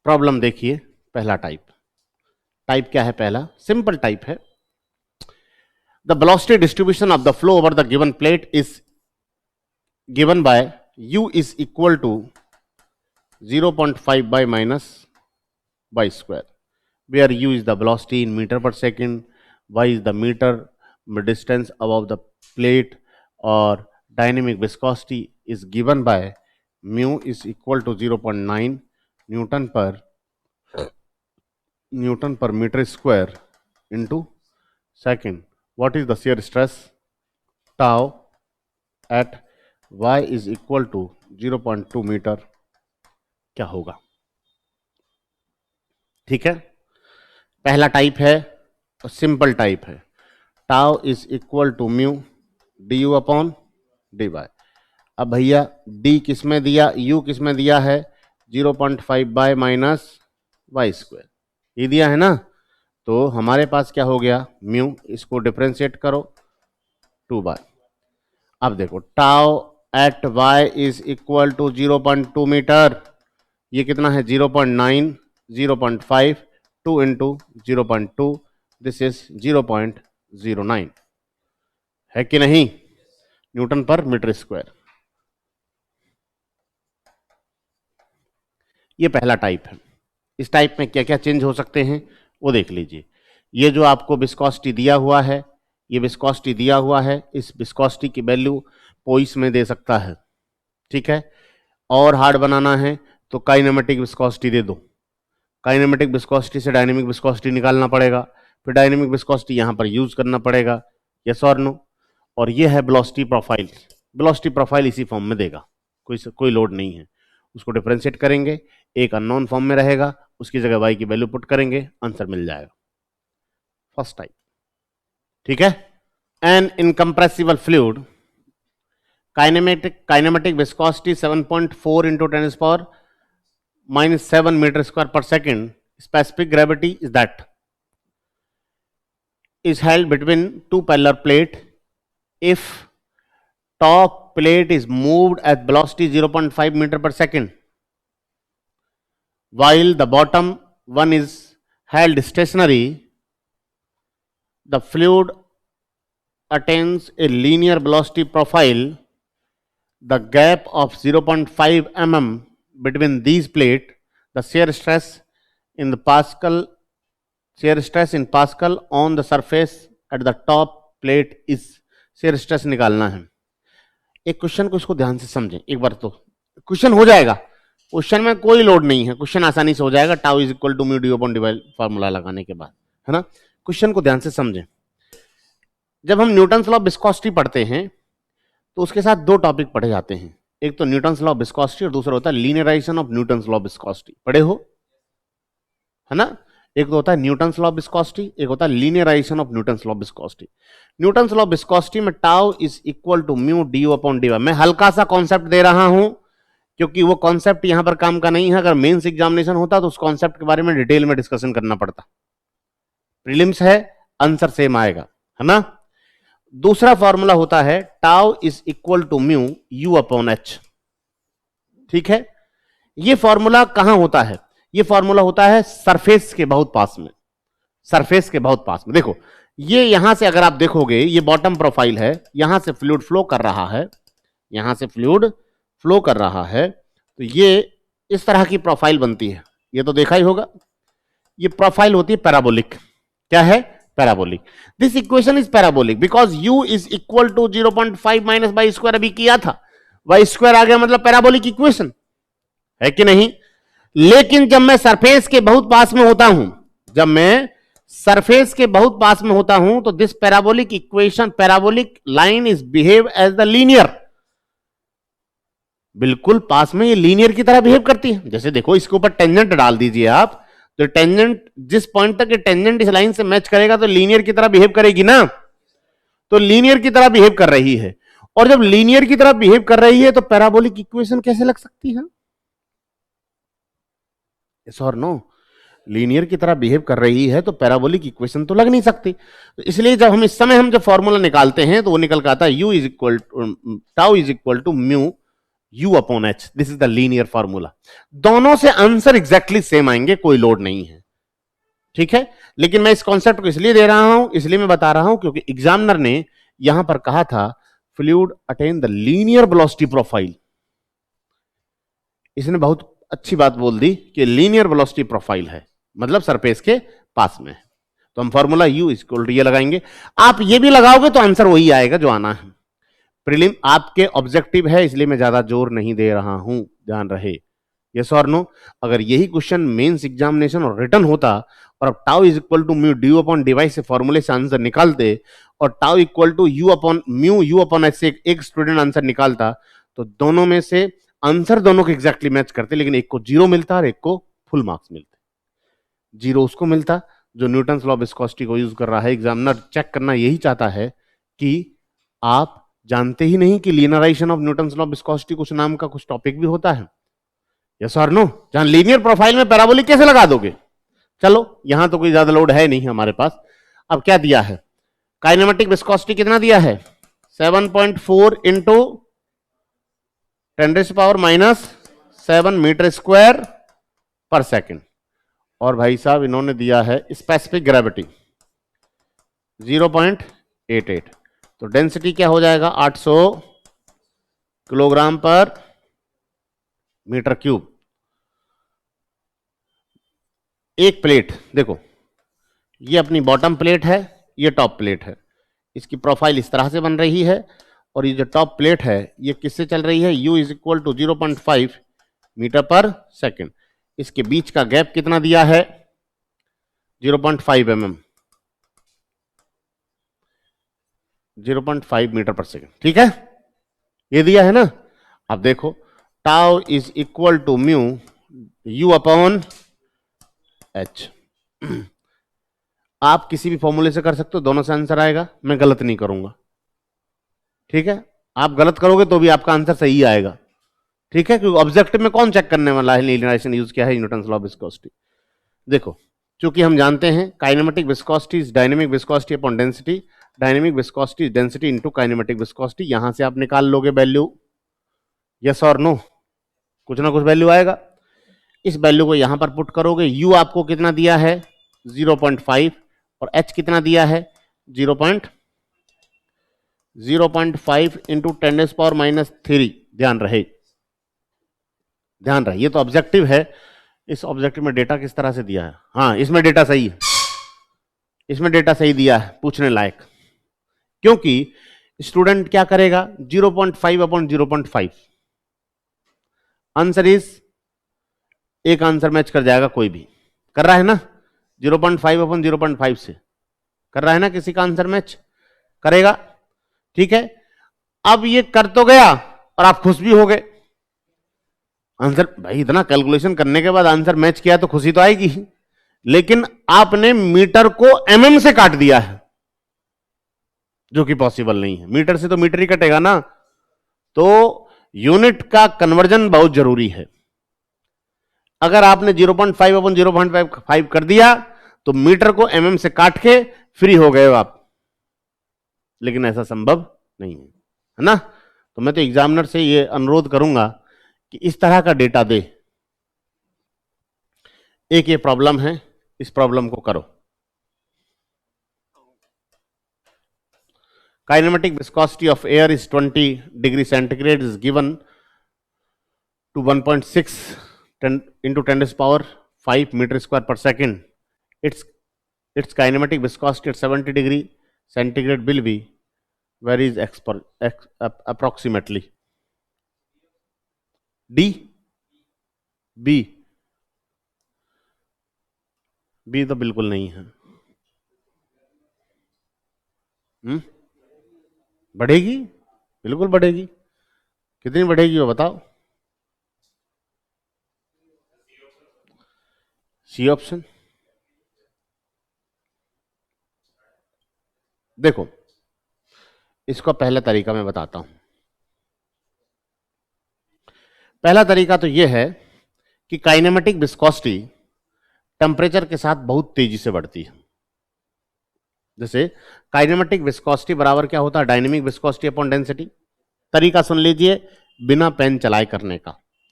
Problem देखिए, पहला type क्या है? पहला सिंपल टाइप है। The velocity distribution of the flow over the given plate is given by u is equal to 0.5 by minus y square, where u is the velocity in meter per second, y is the meter distance above the plate, or dynamic viscosity is given by mu is equal to 0.9 Newton per meter square into second. What is the shear stress? Tau at y is equal to 0.2 meter. क्या होगा? ठीक है, पहला type है और simple type है। Tau is equal to mu D U upon D Y. अब भैया डी किस में दिया, यू किस में दिया है? 0.5 बाय माइनस वाई स्क्वायर, ये दिया है ना। तो हमारे पास क्या हो गया? म्यू, इसको डिफरेंशिएट करो 2 बाय। अब देखो tau at Y is equal to 0.2 metre, ये कितना है? 0.9, 0.5, 2 इंटू 0.2, दिस इज 0.09, है कि नहीं? न्यूटन पर मीटर स्क्वायर। ये पहला टाइप है। इस टाइप में क्या क्या चेंज हो सकते हैं वो देख लीजिए। ये जो आपको विस्कोसिटी दिया हुआ है, ये विस्कोसिटी दिया हुआ है, इस विस्कोसिटी की वैल्यू पोइस में दे सकता है, ठीक है। और हार्ड बनाना है तो काइनेमेटिक विस्कोसिटी दे दो, काइनेमेटिक विस्कोसिटी से डायनेमिक विस्कोसिटी निकालना पड़ेगा, फिर डायनेमिक विस्कोसिटी यहाँ पर यूज करना पड़ेगा, यस और नो। और ये है वेलोसिटी प्रोफाइल। वेलोसिटी प्रोफाइल इसी फॉर्म में देगा, कोई लोड नहीं है। उसको डिफरेंशिएट करेंगे, एक अननोन फॉर्म में रहेगा, उसकी जगह वाई की वैल्यू पुट करेंगे, आंसर मिल जाएगा। फर्स्ट टाइप, ठीक है। An incompressible fluid, kinematic viscosity 7.4 into 10⁻⁻7 meter square per second. Specific gravity is that is held between two parallel plate. If top plate is moved at velocity 0.5 meter per second, while the bottom one is held stationary, the fluid attains a linear velocity profile. The gap of 0.5 mm between these plate, the shear stress in Pascal on the surface at the top plate is, shear stress निकालना है। एक question को इसको ध्यान से समझें एक बार, तो क्वेश्चन हो जाएगा, क्वेश्चन में कोई लोड नहीं है, क्वेश्चन आसानी से हो जाएगा tau is equal to mu D upon D Y formula लगाने के बाद, है ना। क्वेश्चन को ध्यान से समझें। जब हम न्यूटन्स लॉ ऑफ विस्कोसिटी पढ़ते हैं तो उसके साथ दो टॉपिक पढ़े जाते हैं, एक तो न्यूटन्स लॉ ऑफ विस्कोसिटी और दूसरा होता है linearisation of Newton's law of viscosity. पढ़े हो, है ना। एक तो होता है न्यूटन्स लॉ ऑफ विस्कोसिटी, एक होता है linearisation of Newton's law of viscosity. Newton's law of viscosity में tau is equal to mu D U upon D Y. मैं हल्का सा कॉन्सेप्ट दे रहा हूं क्योंकि वो कॉन्सेप्ट यहां पर काम का नहीं है। अगर मेंस एग्जामिनेशन होता तो उस कॉन्सेप्ट के बारे में डिटेल में डिस्कशन करना पड़ता। प्रीलिम्स है, आंसर सेम आएगा, है ना। दूसरा फॉर्मूला होता है tau is equal to mu U upon H, ठीक है। ये फॉर्मूला कहां होता है? ये फॉर्मूला होता है सरफेस के बहुत पास में, सरफेस के बहुत पास में। देखो ये यहां से अगर आप देखोगे, ये बॉटम प्रोफाइल है, यहां से फ्लूइड फ्लो कर रहा है, यहां से फ्लूइड फ्लो कर रहा है, तो ये इस तरह की प्रोफाइल बनती है। ये तो देखा ही होगा, ये प्रोफाइल होती है पैराबोलिक। क्या है? Parabolic. This equation is parabolic because u is equal to 0.5 minus Y square, अभी किया था, वाई स्क्वायर आ गया, मतलब पैराबोलिक इक्वेशन है कि नहीं। लेकिन जब मैं सरफेस के बहुत पास में होता हूं, जब मैं सरफेस के बहुत पास में होता हूं, तो this parabolic equation, parabolic line is behave as the linear. बिल्कुल पास में ये लीनियर की तरह बिहेव करती है। जैसे देखो इसके ऊपर टेंजेंट डाल दीजिए आप, तो टेंजेंट जिस पॉइंट तक ये टेंजेंट इस लाइन से मैच करेगा तो लीनियर की तरह बिहेव करेगी ना। तो लीनियर की तरह बिहेव कर रही है, और जब लीनियर की तरह बिहेव कर रही है तो पैराबोलिक इक्वेशन कैसे लग सकती है? यस और नो। लीनियर की तरह बिहेव कर रही है तो पैराबोलिक इक्वेशन तो लग नहीं सकती। तो इसलिए जब हम इस समय जब फॉर्मूला निकालते हैं तो वो निकल के आता है u is equal to tau is equal to mu U upon H, this is the linear formula. दोनों से आंसर एग्जैक्टली सेम आएंगे, कोई लोड नहीं है, ठीक है। लेकिन मैं इस कॉन्सेप्ट को इसलिए दे रहा हूं, इसलिए मैं बता रहा हूं क्योंकि एग्जामिनर ने यहां पर कहा था fluid attain the linear velocity profile. इसने बहुत अच्छी बात बोल दी कि लीनियर वेलोसिटी प्रोफाइल है, मतलब सरफेस के पास में है। तो हम फॉर्मूला U इक्वल टू ये लगाएंगे। आप ये भी लगाओगे तो आंसर वही आएगा जो आना है। प्रीलिम आपके ऑब्जेक्टिव है, इसलिए मैं ज्यादा जोर नहीं दे रहा हूं, ध्यान रहे। यस और नो? अगर यही क्वेश्चन मेंस एग्जामिनेशन और रिटर्न होता और अब tau is equal to mu D U upon डिवाइस से फॉर्मूले से आंसर निकालते और tau equal to U upon mu U upon H से एक स्टूडेंट आंसर निकालता, तो दोनों में से आंसर दोनों को एग्जैक्टली मैच करते, लेकिन एक को 0 मिलता और एक को फुल मार्क्स मिलते। 0 उसको मिलता जो न्यूटन लॉ ऑफ विस्कोसिटी को यूज कर रहा है। एग्जामिनर चेक करना यही चाहता है कि आप जानते ही नहीं कि linearisation of Newton law of viscosity कुछ नाम का कुछ टॉपिक भी होता है। यस और नो? जहां लीनियर प्रोफाइल में पैराबोलिक कैसे लगा दोगे? चलो, यहां तो कोई ज्यादा लोड है नहीं हमारे पास। अब क्या दिया है? काइनेमेटिक विस्कोसिटी कितना दिया है? 7.4 इंटू 10⁻⁻7 मीटर स्क्वायर पर सेकेंड। और भाई साहब इन्होंने दिया है स्पेसिफिक ग्रेविटी 0.88। तो डेंसिटी क्या हो जाएगा? 800 किलोग्राम पर मीटर क्यूब। एक प्लेट देखो, ये अपनी बॉटम प्लेट है, ये टॉप प्लेट है। इसकी प्रोफाइल इस तरह से बन रही है और ये जो टॉप प्लेट है ये किससे चल रही है? U is equal to 0.5 metre per second. इसके बीच का गैप कितना दिया है? 0.5 mm, 0.5 मीटर पर सेकेंड, ठीक है, ये दिया है ना। अब देखो, tau is equal to mu U upon H. आप किसी भी फॉर्मूले से कर सकते हो, दोनों से आंसर आएगा, मैं गलत नहीं करूंगा, ठीक है। आप गलत करोगे तो भी आपका आंसर सही आएगा, ठीक है, क्योंकि ऑब्जेक्टिव में कौन चेक करने वाला है लीनियराइजेशन यूज किया है? Newton law of viscosity. देखो, चूंकि हम जानते हैं kinematic viscosity is dynamic viscosity upon density, dynamic viscosity is density into kinematic viscosity. यहां से आप निकाल लोगे वैल्यू, यस और नो? कुछ ना कुछ वैल्यू आएगा। इस वैल्यू को यहां पर पुट करोगे। U आपको कितना दिया है? 0.5 और H कितना दिया है? 0.5 इंटू 10⁻⁻3। ध्यान रहे, ध्यान रहे, ये तो ऑब्जेक्टिव है। इस ऑब्जेक्टिव में डेटा किस तरह से दिया है? हाँ, इसमें डेटा सही है, इसमें डेटा सही दिया है, पूछने लायक। क्योंकि स्टूडेंट क्या करेगा? 0.5 अपॉन 0.5, आंसर इज एक आंसर मैच कर जाएगा, कोई भी कर रहा है ना? 0.5 अपॉन 0.5 से कर रहा है ना, किसी का आंसर मैच करेगा, ठीक है। अब ये कर तो गया और आप खुश भी हो गए। आंसर, भाई इतना कैलकुलेशन करने के बाद आंसर मैच किया तो खुशी तो आएगी, लेकिन आपने मीटर को mm से काट दिया है, जो कि पॉसिबल नहीं है। मीटर से तो मीटर ही कटेगा ना, तो यूनिट का कन्वर्जन बहुत जरूरी है। अगर आपने 0.5 अपॉन 0.5 कर दिया तो मीटर को mm से काट के फ्री हो गए हो आप, लेकिन ऐसा संभव नहीं है ना। तो मैं तो एग्जामिनर से ये अनुरोध करूंगा कि इस तरह का डेटा दे। एक ये प्रॉब्लम है, इस प्रॉब्लम को करो। Kinematic viscosity of air is 20 degree centigrade is given to 1.6 into 10⁻⁵ meter square per second. Its kinematic viscosity at 70 degree centigrade will be varies approximately. D, B तो बिल्कुल नहीं है। बढ़ेगी, बिल्कुल बढ़ेगी। कितनी बढ़ेगी वो बताओ? C option. देखो, इसका पहला तरीका मैं बताता हूं। पहला तरीका तो यह है कि काइनेमेटिक विस्कोसिटी टेम्परेचर के साथ बहुत तेजी से बढ़ती है। जैसे काइनेमेटिक विस्कोसिटी बराबर क्या होता है? Dynamic viscosity upon density. तरीका सुन लीजिए, बिना पेन चलाए करने का,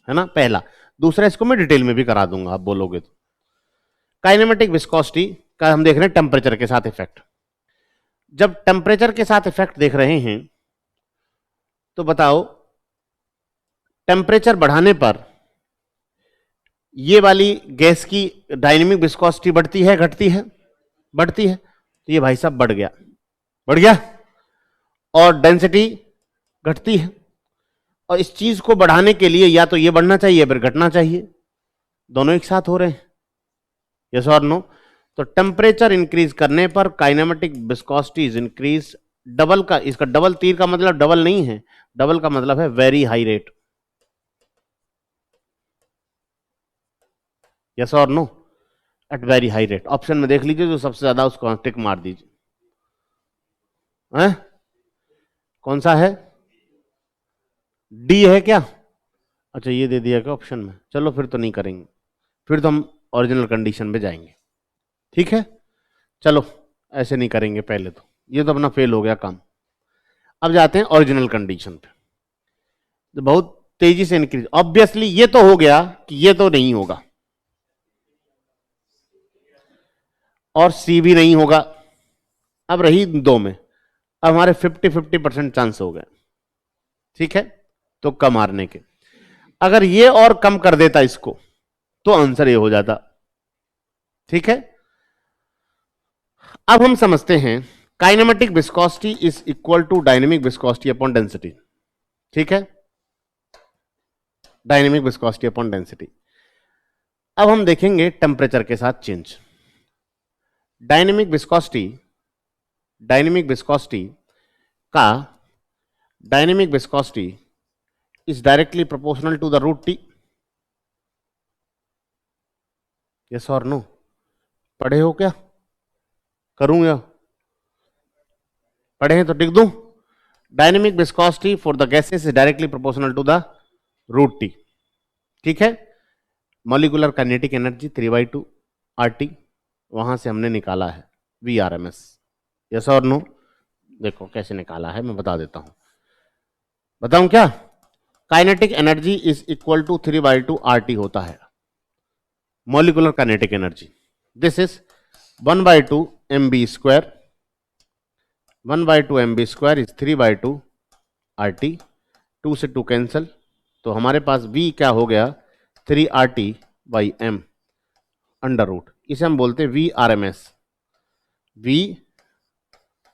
है ना, पहला। दूसरा, इसको मैं डिटेल में भी करा दूंगा आप बोलोगे तो। काइनेमेटिक विस्कोसिटी का हम देख रहे हैं टेम्परेचर के साथ इफेक्ट। जब टेम्परेचर के साथ इफेक्ट देख रहे हैं तो बताओ, टेम्परेचर बढ़ाने पर ये वाली गैस की डायनेमिक विस्कोसिटी बढ़ती है घटती है? बढ़ती है। तो ये भाई साहब बढ़ गया, बढ़ गया, और डेंसिटी घटती है। और इस चीज को बढ़ाने के लिए या तो ये बढ़ना चाहिए फिर घटना चाहिए, दोनों एक साथ हो रहे हैं, यस और नो। तो टेम्परेचर इंक्रीज करने पर kinematic viscosity is increase. Double का, इसका डबल तीर का मतलब डबल नहीं है, डबल का मतलब है वेरी हाई रेट, यस और no, at very high rate. Option में देख लीजिए जो सबसे ज्यादा, उसको टिक मार दीजिए। कौन सा है? डी है क्या? अच्छा, ये दे दिया क्या ऑप्शन में? चलो फिर तो नहीं करेंगे, फिर तो हम ओरिजिनल कंडीशन पे जाएंगे, ठीक है। चलो ऐसे नहीं करेंगे, पहले तो ये तो अपना फेल हो गया काम। अब जाते हैं ओरिजिनल कंडीशन पे। तो बहुत तेजी से इंक्रीज, ऑब्वियसली ये तो हो गया कि ये तो नहीं होगा, और सी भी नहीं होगा। अब रही दो में, अब हमारे 50-50% चांस हो गए, ठीक है, तो कम मारने के। अगर ये और कम कर देता इसको तो आंसर ये हो जाता, ठीक है। अब हम समझते हैं kinematic viscosity is equal to dynamic viscosity upon density, ठीक है, डायनेमिक विस्कोसिटी अपॉन डेंसिटी। अब हम देखेंगे टेम्परेचर के साथ change. Dynamic viscosity, dynamic viscosity का, dynamic viscosity is directly proportional to the root T, yes और नो। पढ़े हो क्या? करूं या पढ़े हैं तो टिक दूं? Dynamic viscosity for the gases is directly proportional to the root T, ठीक है। मॉलिक्यूलर काइनेटिक एनर्जी 3/2 RT, वहां से हमने निकाला है VRMS, यस और नो। देखो कैसे निकाला है, मैं बता देता हूं। बताऊं क्या? Kinetic energy is equal to 3/2 RT होता है molecular kinetic energy. This is 1/2 MB square, 1/2 MB square is 3/2 RT। 2 से 2 कैंसल, तो हमारे पास V क्या हो गया? 3RT/M under root. इसे हम बोलते हैं VRMS,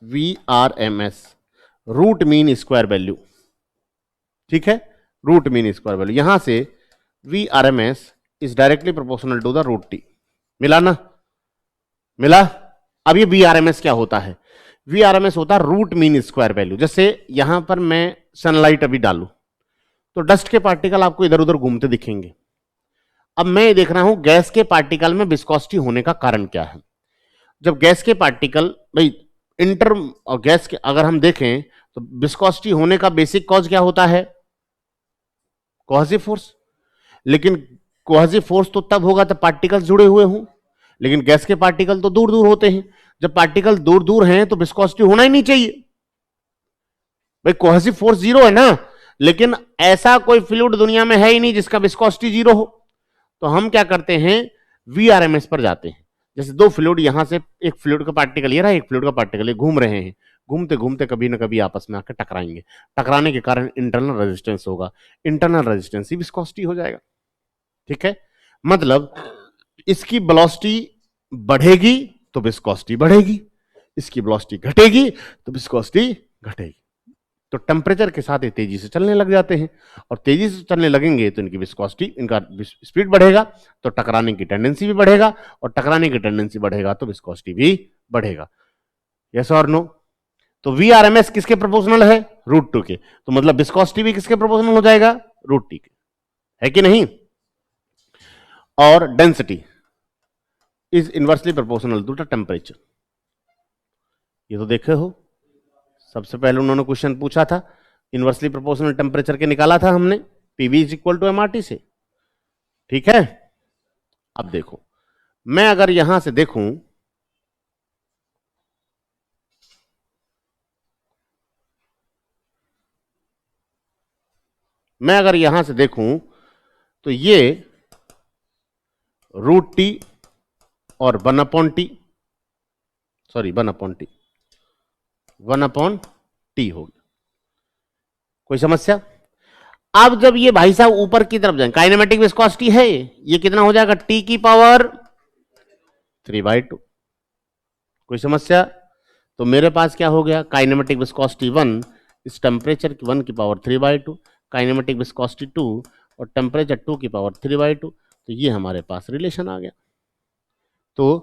VRMS, root mean square value, ठीक है, रूट मीन स्क्वायर वैल्यू। यहां से VRMS is directly proportional to the root T. मिला ना? मिला? अब ये VRMS क्या होता है? VRMS होता है रूट मीन स्क्वायर वैल्यू। जैसे यहां पर मैं सनलाइट अभी डालू तो डस्ट के पार्टिकल आपको इधर उधर घूमते दिखेंगे। अब मैं ये देख रहा हूं गैस के पार्टिकल में विस्कोसिटी होने का कारण क्या है। जब गैस के पार्टिकल, भाई इंटर और गैस के अगर हम देखें तो विस्कोसिटी होने का बेसिक कॉज क्या होता है? Cohesive force. लेकिन कोहेसिव फोर्स तो तब होगा जब पार्टिकल जुड़े हुए हों, लेकिन गैस के पार्टिकल तो दूर दूर होते हैं। जब पार्टिकल दूर दूर हैं तो विस्कोसिटी होना ही नहीं चाहिए, भाई कोहेसिव फोर्स जीरो है ना। लेकिन ऐसा कोई फ्लूइड दुनिया में है ही नहीं जिसका विस्कोसिटी जीरो हो। तो हम क्या करते हैं? VRMS पर जाते हैं। जैसे दो फ्लूइड, यहां से एक फ्लूइड का पार्टिकल ये रहा, एक फ्लूइड का पार्टिकल ये घूम रहे हैं, घूमते घूमते कभी ना कभी आपस में आकर टकराएंगे। टकराने के कारण इंटरनल रेजिस्टेंस होगा, इंटरनल रेजिस्टेंस ही विस्कोसिटी हो जाएगा, ठीक है। मतलब इसकी वेलोसिटी बढ़ेगी तो विस्कोसिटी बढ़ेगी, इसकी वेलोसिटी घटेगी तो विस्कोसिटी घटेगी। तो टेम्परेचर के साथ ये तेजी से चलने लग जाते हैं, और तेजी से चलने लगेंगे तो इनकी विस्कोसिटी, इनका स्पीड बढ़ेगा तो टकराने की टेंडेंसी भी बढ़ेगा, और टकराने की टेंडेंसी बढ़ेगा तो विस्कोसिटी भी बढ़ेगा, यस और नो। तो VRMS किसके प्रोपोर्शनल है? रूट टू के। तो मतलब विस्कोसिटी भी किसके प्रोपोर्शनल हो जाएगा? रूट टी के, है कि नहीं। और density is inversely proportional to the temperature. ये तो देखे हो, सबसे पहले उन्होंने क्वेश्चन पूछा था, इनवर्सली प्रोपोर्शनल टेम्परेचर के निकाला था हमने, PV is equal to MRT से, ठीक है। अब देखो, मैं अगर यहां से देखूं मैं अगर यहां से देखूं तो ये रूट टी और 1/t, सॉरी 1/t, 1/t हो गया। कोई समस्या? अब जब ये भाई साहब ऊपर की तरफ जाए, काइनेमेटिक विस्कोसिटी है ये कितना हो जाएगा, टी की पावर 3/2। कोई समस्या? तो मेरे पास क्या हो गया, काइनेमेटिक विस्कोसिटी 1 इस टेम्परेचर की 1 की पावर 3/2, काइनेमेटिक विस्कोसिटी 2 और टेम्परेचर 2 की पावर 3/2। तो ये हमारे पास रिलेशन आ गया। तो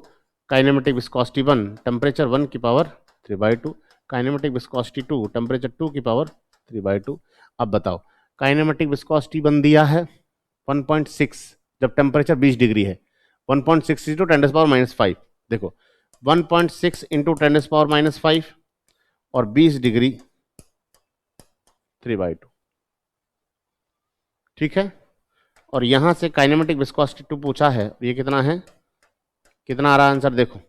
काइनेमेटिक विस्कोसिटी 1 टेम्परेचर 1 की पावर 3/2, काइनेमेटिक विस्कोसिटी 2 टेम्परेचर 2 की पावर 3/2। अब बताओ, काइनेमेटिक विस्कोसिटी 1 दिया है 1.6, जब टेम्परेचर 20 डिग्री है, 1.6 इंटू 10⁻⁵। देखो 1.6 इंटू 10⁻⁵ और 20 डिग्री 3/2। ठीक है। और यहां से काइनेमेटिक विस्कोसिटी 2 पूछा है, ये कितना है, कितना आ रहा है आंसर देखो,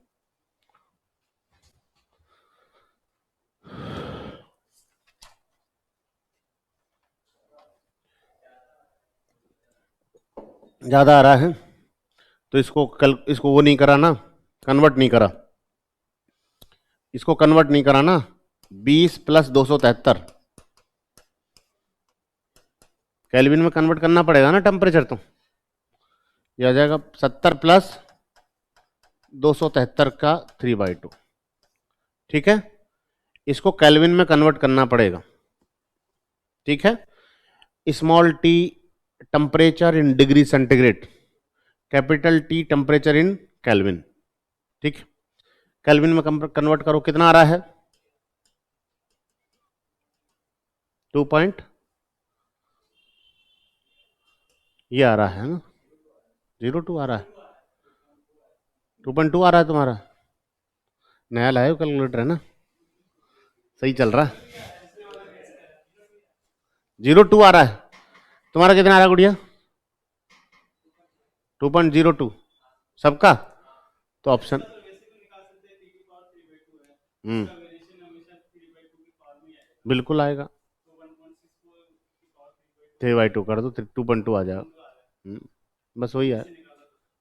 ज्यादा आ रहा है। तो इसको वो नहीं करा ना, कन्वर्ट नहीं करा, इसको कन्वर्ट नहीं करा ना, 20 + 273 केल्विन में कन्वर्ट करना पड़ेगा ना टेम्परेचर। तो ये आ जाएगा 70 + 273 का 3/2। ठीक है, इसको केल्विन में कन्वर्ट करना पड़ेगा। ठीक है, small T temperature in degree centigrade, capital T temperature in kelvin. ठीक, केल्विन में कन्वर्ट करो, कितना आ रहा है, 2 पॉइंट, ये आ रहा है ना, 02 आ रहा है, 2.2 आ रहा है तुम्हारा, नया लाया कैलकुलेटर है ना, सही चल रहा, 02 आ रहा है। तुम्हारा कितना आ रहा है गुड़िया, 2.02 सबका। तो ऑप्शन बिल्कुल आएगा, 3/2 कर दो, 2.2 आ जाएगा। बस वही है,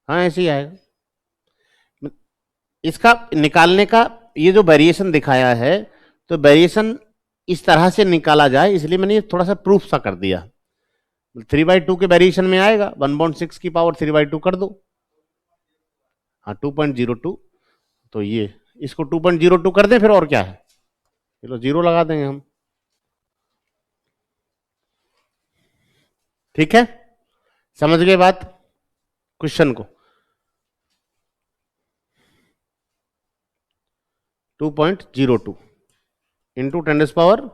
हाँ ऐसे ही आएगा। इसका निकालने का ये जो वेरिएशन दिखाया है, तो वेरिएशन इस तरह से निकाला जाए, इसलिए मैंने थोड़ा सा प्रूफ सा कर दिया। 3/2 के वेरिएशन में आएगा, 1/6 की पावर 3/2 कर दो, हाँ 2.02। तो ये इसको 2.02 कर दें फिर, और क्या है, चलो 0 लगा देंगे हम। ठीक है, समझ गए बात क्वेश्चन को। 2.02 इंटू 10⁻⁻²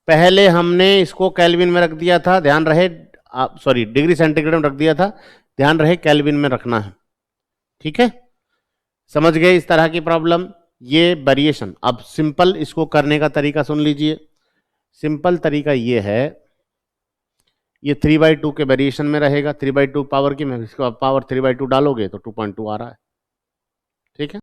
पहले हमने इसको केल्विन में रख दिया था, ध्यान रहे, सॉरी डिग्री सेंटीग्रेड में रख दिया था, ध्यान रहे केल्विन में रखना है। ठीक है, समझ गए इस तरह की प्रॉब्लम, ये वेरिएशन। अब सिंपल इसको करने का तरीका सुन लीजिए। सिंपल तरीका ये है, ये 3/2 के वेरिएशन में रहेगा, 3/2 पावर की, मैं इसको पावर 3/2 डालोगे तो 2.2 आ रहा है।